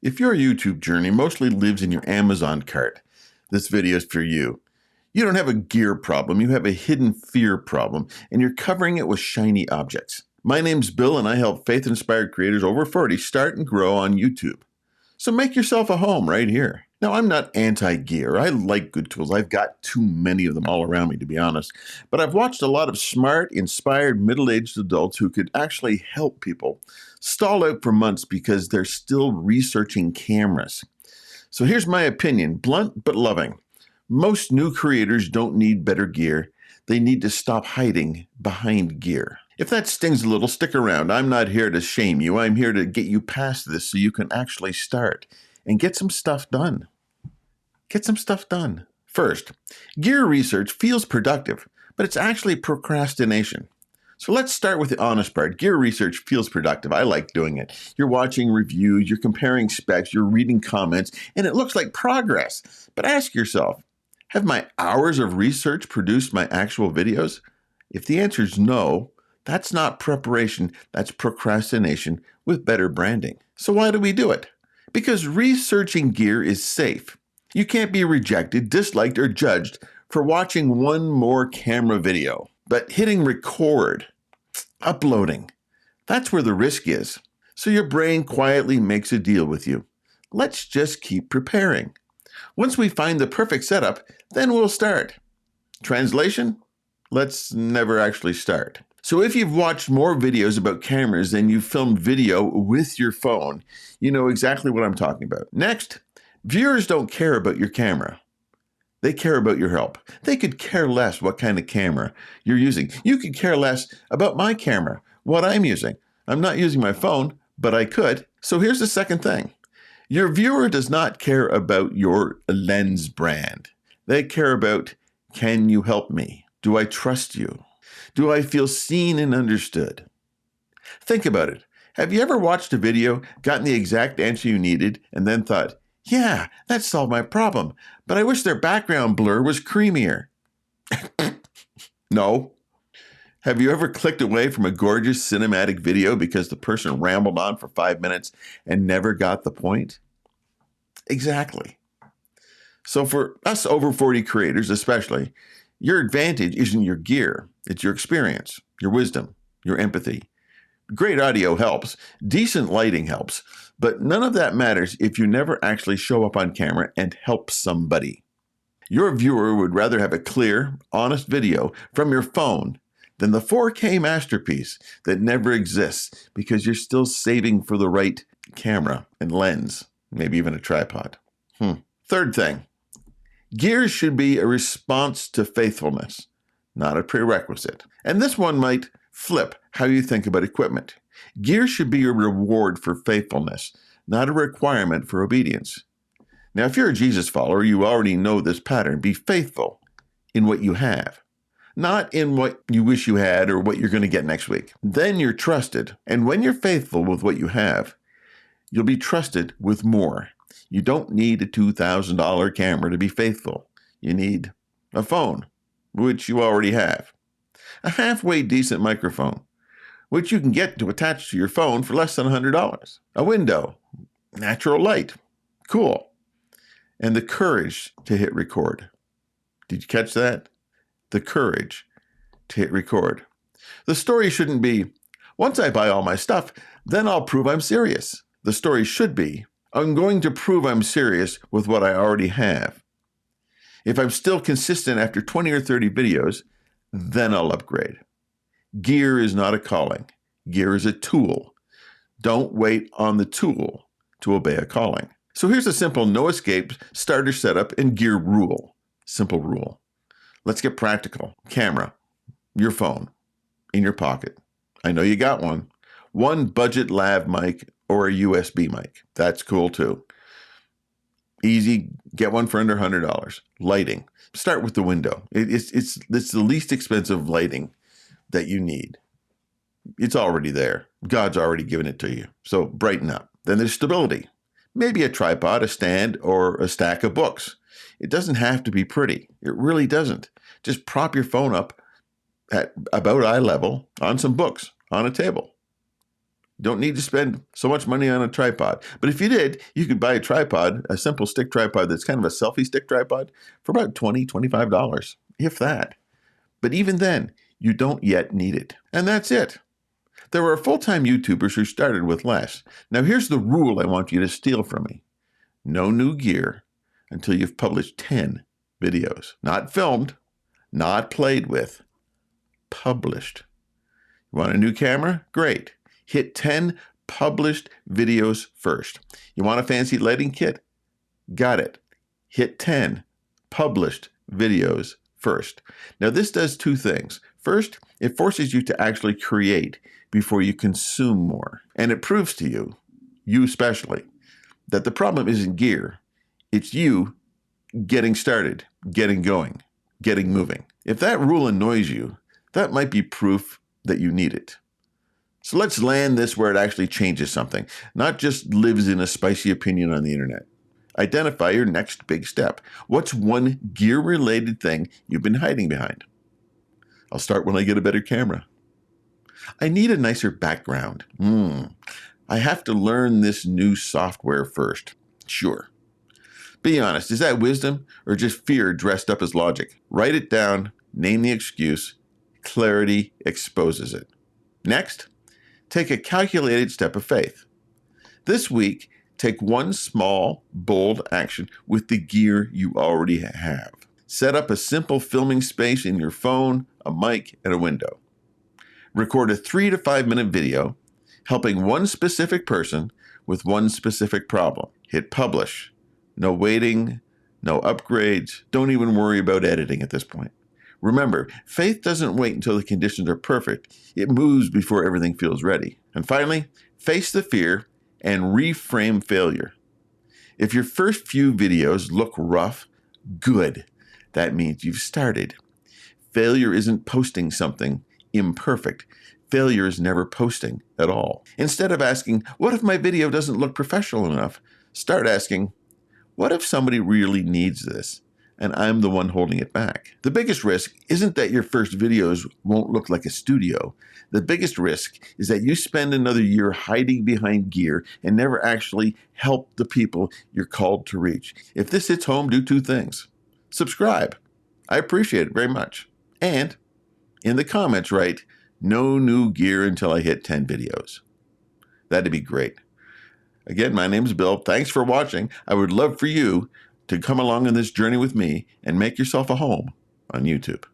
If your YouTube journey mostly lives in your Amazon cart, this video is for you. You don't have a gear problem, you have a hidden fear problem, and you're covering it with shiny objects. My name's Bill, and I help faith-inspired creators over 40 start and grow on YouTube. So make yourself a home right here. Now, I'm not anti-gear. I like good tools. I've got too many of them all around me, to be honest. But I've watched a lot of smart, inspired, middle-aged adults who could actually help people stall out for months because they're still researching cameras. So here's my opinion, blunt but loving. Most new creators don't need better gear. They need to stop hiding behind gear. If that stings a little, stick around. I'm not here to shame you. I'm here to get you past this so you can actually start and get some stuff done. Get some stuff done. First, gear research feels productive, but it's actually procrastination. So let's start with the honest part. Gear research feels productive. I like doing it. You're watching reviews, you're comparing specs, you're reading comments, and it looks like progress. But ask yourself, have my hours of research produced my actual videos? If the answer is no, that's not preparation, that's procrastination with better branding. So why do we do it? Because researching gear is safe. You can't be rejected, disliked, or judged for watching one more camera video. But hitting record, uploading, that's where the risk is. So your brain quietly makes a deal with you. Let's just keep preparing. Once we find the perfect setup, then we'll start. Translation? Let's never actually start. So if you've watched more videos about cameras than you've filmed video with your phone, you know exactly what I'm talking about. Next, viewers don't care about your camera. They care about your help. They could care less what kind of camera you're using. You could care less about my camera, what I'm using. I'm not using my phone, but I could. So here's the second thing. Your viewer does not care about your lens brand. They care about, can you help me? Do I trust you? Do I feel seen and understood? Think about it. Have you ever watched a video, gotten the exact answer you needed, and then thought, yeah, that solved my problem, but I wish their background blur was creamier? No. Have you ever clicked away from a gorgeous cinematic video because the person rambled on for 5 minutes and never got the point? Exactly. So for us over 40 creators especially, your advantage isn't your gear, it's your experience, your wisdom, your empathy. Great audio helps, decent lighting helps, but none of that matters if you never actually show up on camera and help somebody. Your viewer would rather have a clear, honest video from your phone than the 4K masterpiece that never exists because you're still saving for the right camera and lens, maybe even a tripod. Third thing, gear should be a response to faithfulness, not a prerequisite. And this one might flip how you think about equipment. Gear should be a reward for faithfulness, not a requirement for obedience. Now, if you're a Jesus follower, you already know this pattern. Be faithful in what you have, not in what you wish you had or what you're going to get next week. Then you're trusted. And when you're faithful with what you have, you'll be trusted with more. You don't need a $2,000 camera to be faithful. You need a phone, which you already have. A halfway decent microphone, which you can get to attach to your phone for less than $100. A window, natural light, cool. And the courage to hit record. Did you catch that? The courage to hit record. The story shouldn't be, once I buy all my stuff, then I'll prove I'm serious. The story should be, I'm going to prove I'm serious with what I already have. If I'm still consistent after 20 or 30 videos, then I'll upgrade. Gear is not a calling. Gear is a tool. Don't wait on the tool to obey a calling. So here's a simple no-escape starter setup and gear rule. Simple rule. Let's get practical. Camera, your phone, in your pocket. I know you got one. One budget lav mic or a USB mic. That's cool too. Easy, get one for under $100. Lighting. Start with the window. It's the least expensive lighting that you need. It's already there. God's already given it to you. So brighten up. Then there's stability. Maybe a tripod, a stand, or a stack of books. It doesn't have to be pretty. It really doesn't. Just prop your phone up at about eye level on some books on a table. Don't need to spend so much money on a tripod. But if you did, you could buy a tripod, a simple stick tripod that's kind of a selfie stick tripod for about $20, $25, if that. But even then, you don't yet need it. And that's it. There are full-time YouTubers who started with less. Now here's the rule I want you to steal from me. No new gear until you've published 10 videos. Not filmed, not played with, published. You want a new camera? Great. Hit 10 published videos first. You want a fancy lighting kit? Got it. Hit 10 published videos first. Now this does two things. First, it forces you to actually create before you consume more. And it proves to you, you especially, that the problem isn't gear. It's you getting started, getting going, getting moving. If that rule annoys you, that might be proof that you need it. So let's land this where it actually changes something, not just lives in a spicy opinion on the internet. Identify your next big step. What's one gear-related thing you've been hiding behind? I'll start when I get a better camera. I need a nicer background. I have to learn this new software first. Sure. Be honest, is that wisdom or just fear dressed up as logic? Write it down, name the excuse. Clarity exposes it. Next, take a calculated step of faith. This week, take one small, bold action with the gear you already have. Set up a simple filming space in your phone, a mic, and a window. Record a 3 to 5 minute video helping one specific person with one specific problem. Hit publish. No waiting, no upgrades. Don't even worry about editing at this point. Remember, faith doesn't wait until the conditions are perfect. It moves before everything feels ready. And finally, face the fear and reframe failure. If your first few videos look rough, good. That means you've started. Failure isn't posting something imperfect. Failure is never posting at all. Instead of asking, what if my video doesn't look professional enough? Start asking, what if somebody really needs this and I'm the one holding it back? The biggest risk isn't that your first videos won't look like a studio. The biggest risk is that you spend another year hiding behind gear and never actually help the people you're called to reach. If this hits home, do two things. Subscribe. I appreciate it very much. And in the comments, write, no new gear until I hit 10 videos. That'd be great. Again, my name's Bill. Thanks for watching. I would love for you to come along on this journey with me and make yourself a home on YouTube.